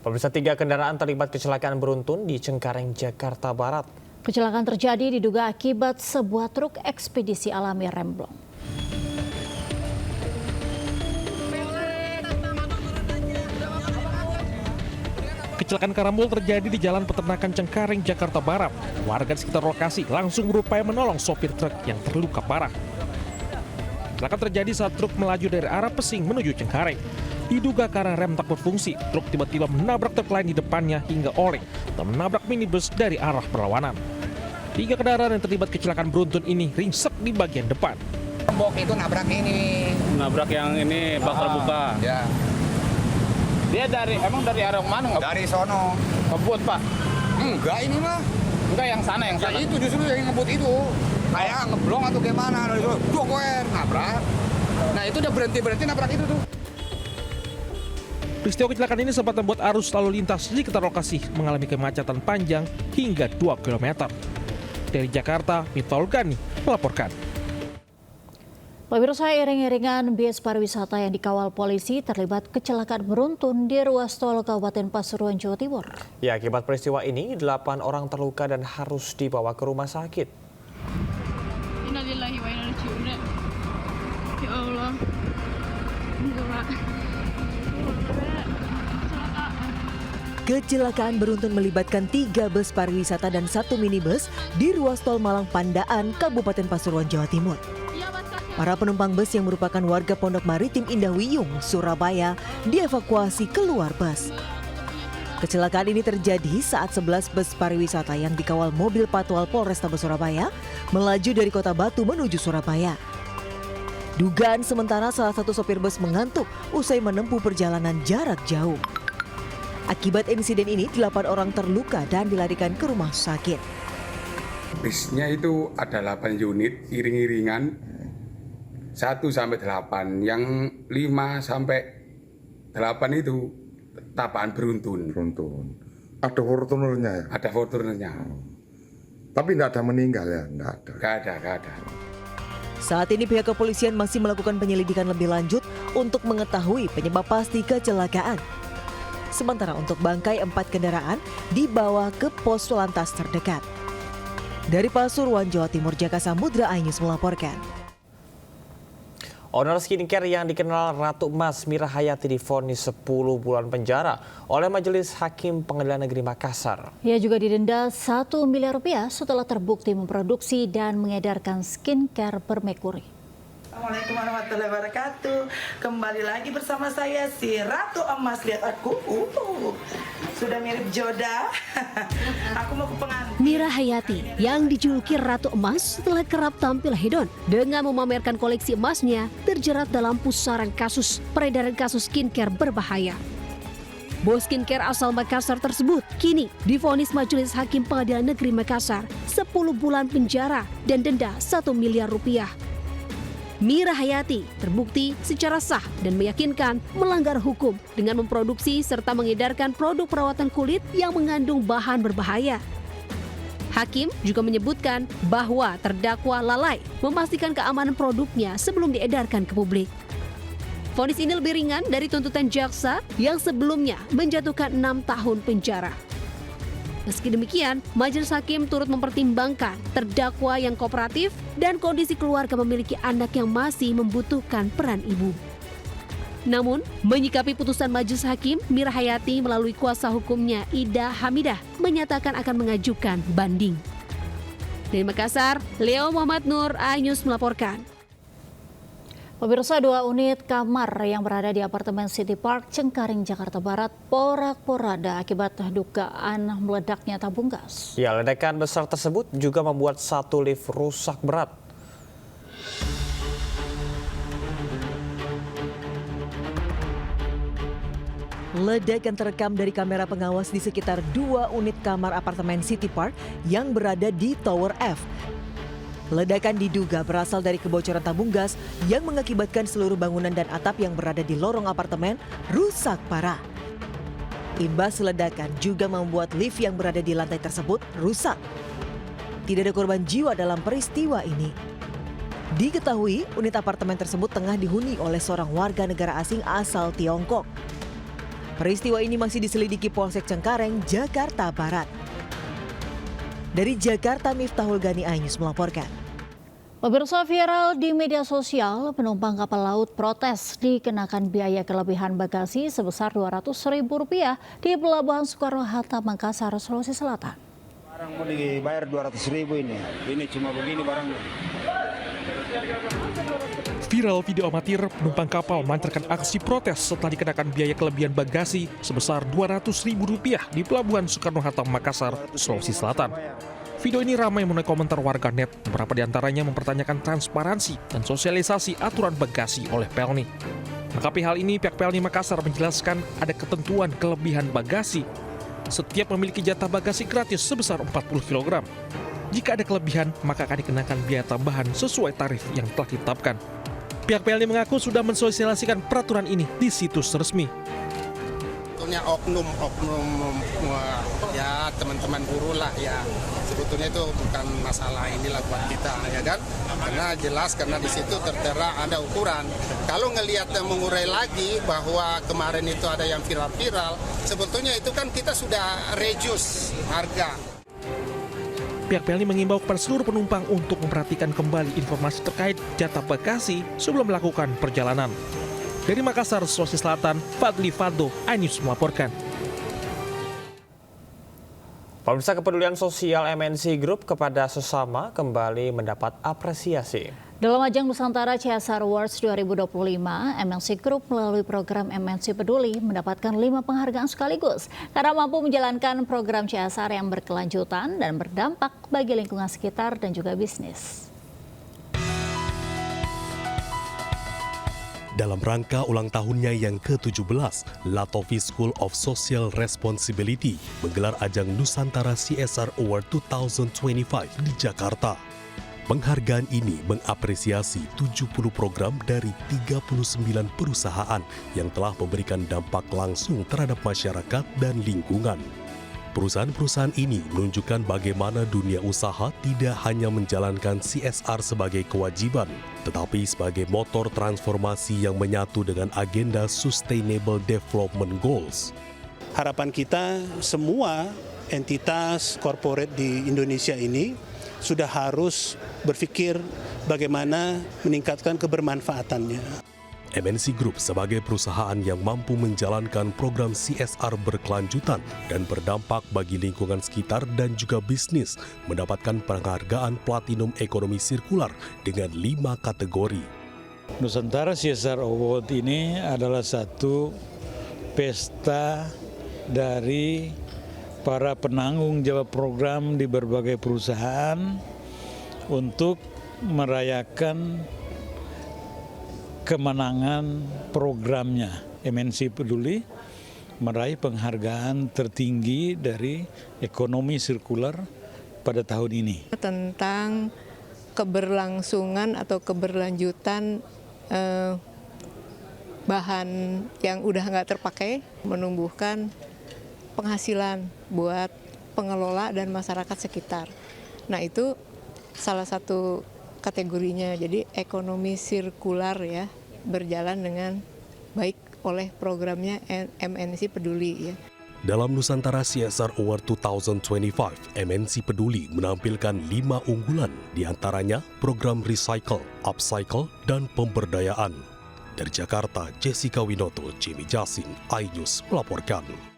Pemirsa, 3 kendaraan terlibat kecelakaan beruntun di Cengkareng, Jakarta Barat. Kecelakaan terjadi diduga akibat sebuah truk ekspedisi alami remblong. Kecelakaan karambol terjadi di Jalan Peternakan Cengkareng, Jakarta Barat. Warga di sekitar lokasi langsung berupaya menolong sopir truk yang terluka parah. Kecelakaan terjadi saat truk melaju dari arah Pesing menuju Cengkareng. Diduga karena rem tak berfungsi, truk tiba-tiba menabrak truk lain di depannya hingga oleng dan menabrak minibus dari arah berlawanan. 3 kendaraan yang terlibat kecelakaan beruntun ini ringsek di bagian depan. Bok itu nabrak ini. Nabrak yang ini bak terbuka. Ya. Dia emang dari arah mana? Dari sono. Ngebut, Pak. Enggak ini mah. Enggak yang sana, yang Ya sana. itu justru yang ngebut itu. Kayak ngeblong atau gimana. Dari sono. Dokoer nabrak. Nah itu udah berhenti nabrak itu tuh. Peristiwa kecelakaan ini sempat membuat arus lalu lintas di sekitar lokasi mengalami kemacetan panjang hingga 2 km. Dari Jakarta, Miftahul Gani melaporkan. Pemirsa, iring-iringan bis pariwisata yang dikawal polisi terlibat kecelakaan beruntun di ruas tol Kabupaten Pasuruan, Jawa Timur. Ya, akibat peristiwa ini 8 orang terluka dan harus dibawa ke rumah sakit. Innalillahi wa inna ilaihi raji'un. Ya Allah. Enggak. Kecelakaan beruntun melibatkan 3 bus pariwisata dan 1 minibus di ruas tol Malang Pandaan, Kabupaten Pasuruan, Jawa Timur. Para penumpang bus yang merupakan warga Pondok Maritim Indah Wiyung, Surabaya, dievakuasi keluar bus. Kecelakaan ini terjadi saat 11 bus pariwisata yang dikawal mobil patwal Polrestabes Surabaya melaju dari Kota Batu menuju Surabaya. Dugaan sementara salah satu sopir bus mengantuk usai menempuh perjalanan jarak jauh. Akibat insiden ini 8 orang terluka dan dilarikan ke rumah sakit. Bisnya itu ada 8 unit iring-iringan 1 sampai 8, yang 5 sampai 8 itu tapaan beruntun. Ada fortunernya ya? Ada fortunernya. Tapi tidak ada meninggal ya? Nggak ada. Saat ini pihak kepolisian masih melakukan penyelidikan lebih lanjut untuk mengetahui penyebab pasti kecelakaan. Sementara untuk bangkai 4 kendaraan dibawa ke pos lantas terdekat. Dari Pasuruan, Jawa Timur, Jaka Samudra Ainus melaporkan. Owner skincare yang dikenal Ratu Emas Mira Hayati divonis 10 bulan penjara oleh Majelis Hakim Pengadilan Negeri Makassar. Ia juga didenda 1 miliar rupiah setelah terbukti memproduksi dan mengedarkan skincare bermerkuri. Assalamualaikum warahmatullahi wabarakatuh. Kembali lagi bersama saya si Ratu Emas. Lihat aku, sudah mirip Joda. Aku mau ke pengantin. Mira Hayati yang dijuluki Ratu Emas setelah kerap tampil hedon dengan memamerkan koleksi emasnya terjerat dalam pusaran kasus peredaran kasus skincare berbahaya. Bos skincare asal Makassar tersebut kini divonis Majelis Hakim Pengadilan Negeri Makassar 10 bulan penjara dan denda 1 miliar rupiah. Mira Hayati terbukti secara sah dan meyakinkan melanggar hukum dengan memproduksi serta mengedarkan produk perawatan kulit yang mengandung bahan berbahaya. Hakim juga menyebutkan bahwa terdakwa lalai memastikan keamanan produknya sebelum diedarkan ke publik. Vonis ini lebih ringan dari tuntutan jaksa yang sebelumnya menjatuhkan 6 tahun penjara. Meski demikian, Majelis Hakim turut mempertimbangkan terdakwa yang kooperatif dan kondisi keluarga memiliki anak yang masih membutuhkan peran ibu. Namun, menyikapi putusan Majelis Hakim, Mira Hayati melalui kuasa hukumnya Ida Hamidah menyatakan akan mengajukan banding. Dari Makassar, Leo Muhammad Nur, Ainus melaporkan. Pemirsa, 2 unit kamar yang berada di apartemen City Park, Cengkareng, Jakarta Barat, porak-poranda akibat dugaan meledaknya tabung gas. Ya, ledakan besar tersebut juga membuat 1 lift rusak berat. Ledakan terekam dari kamera pengawas di sekitar 2 unit kamar apartemen City Park yang berada di Tower F. Ledakan diduga berasal dari kebocoran tabung gas yang mengakibatkan seluruh bangunan dan atap yang berada di lorong apartemen rusak parah. Imbas ledakan juga membuat lift yang berada di lantai tersebut rusak. Tidak ada korban jiwa dalam peristiwa ini. Diketahui unit apartemen tersebut tengah dihuni oleh seorang warga negara asing asal Tiongkok. Peristiwa ini masih diselidiki Polsek Cengkareng, Jakarta Barat. Dari Jakarta, Miftahul Gani, iNews melaporkan. Pemirsa, viral di media sosial, penumpang kapal laut protes dikenakan biaya kelebihan bagasi sebesar Rp200.000 di Pelabuhan Soekarno-Hatta, Makassar, Sulawesi Selatan. Barang mau dibayar 200.000 ini cuma begini barang. Viral video amatir penumpang kapal melancarkan aksi protes setelah dikenakan biaya kelebihan bagasi sebesar Rp200.000 di Pelabuhan Soekarno-Hatta, Makassar, Sulawesi Selatan. Video ini ramai menuai komentar warganet. Beberapa di antaranya mempertanyakan transparansi dan sosialisasi aturan bagasi oleh Pelni. Menanggapi hal ini, pihak Pelni Makassar menjelaskan ada ketentuan kelebihan bagasi. Setiap memiliki jatah bagasi gratis sebesar 40 kg. Jika ada kelebihan, maka akan dikenakan biaya tambahan sesuai tarif yang telah ditetapkan. Pihak Pelni mengaku sudah mensosialisasikan peraturan ini di situs resmi. Oknum ya teman-teman buruh lah ya, sebetulnya itu bukan masalah inilah buat kita ya kan, karena jelas karena di situ tertera ada ukuran. Kalau ngelihat mengurai lagi bahwa kemarin itu ada yang viral-viral, sebetulnya itu kan kita sudah reduce harga. Pihak Pelni mengimbau kepada seluruh penumpang untuk memperhatikan kembali informasi terkait jatah bagasi sebelum melakukan perjalanan. Dari Makassar, Sulawesi Selatan, Fadli Fado, iNews melaporkan. Pemirsa, kepedulian sosial MNC Group kepada sesama kembali mendapat apresiasi. Dalam ajang Nusantara CSR Awards 2025, MNC Group melalui program MNC Peduli mendapatkan 5 penghargaan sekaligus karena mampu menjalankan program CSR yang berkelanjutan dan berdampak bagi lingkungan sekitar dan juga bisnis. Dalam rangka ulang tahunnya yang ke-17, Latovi School of Social Responsibility menggelar ajang Nusantara CSR Award 2025 di Jakarta. Penghargaan ini mengapresiasi 70 program dari 39 perusahaan yang telah memberikan dampak langsung terhadap masyarakat dan lingkungan. Perusahaan-perusahaan ini menunjukkan bagaimana dunia usaha tidak hanya menjalankan CSR sebagai kewajiban, tetapi sebagai motor transformasi yang menyatu dengan agenda Sustainable Development Goals. Harapan kita semua entitas corporate di Indonesia ini sudah harus berpikir bagaimana meningkatkan kebermanfaatannya. MNC Group sebagai perusahaan yang mampu menjalankan program CSR berkelanjutan dan berdampak bagi lingkungan sekitar dan juga bisnis mendapatkan penghargaan Platinum Ekonomi Sirkular dengan 5 kategori. Nusantara CSR Award ini adalah satu pesta dari para penanggung jawab program di berbagai perusahaan untuk merayakan kemenangan programnya. MNC Peduli meraih penghargaan tertinggi dari ekonomi sirkular pada tahun ini. Tentang keberlangsungan atau keberlanjutan bahan yang udah nggak terpakai, menumbuhkan penghasilan buat pengelola dan masyarakat sekitar. Nah, itu salah satu kategorinya. Jadi ekonomi sirkular ya, berjalan dengan baik oleh programnya MNC Peduli ya. Dalam Nusantara CSR Award 2025, MNC Peduli menampilkan 5 unggulan, diantaranya program recycle, upcycle, dan pemberdayaan. Dari Jakarta, Jessica Winoto, Jimmy Jasin, iNews melaporkan.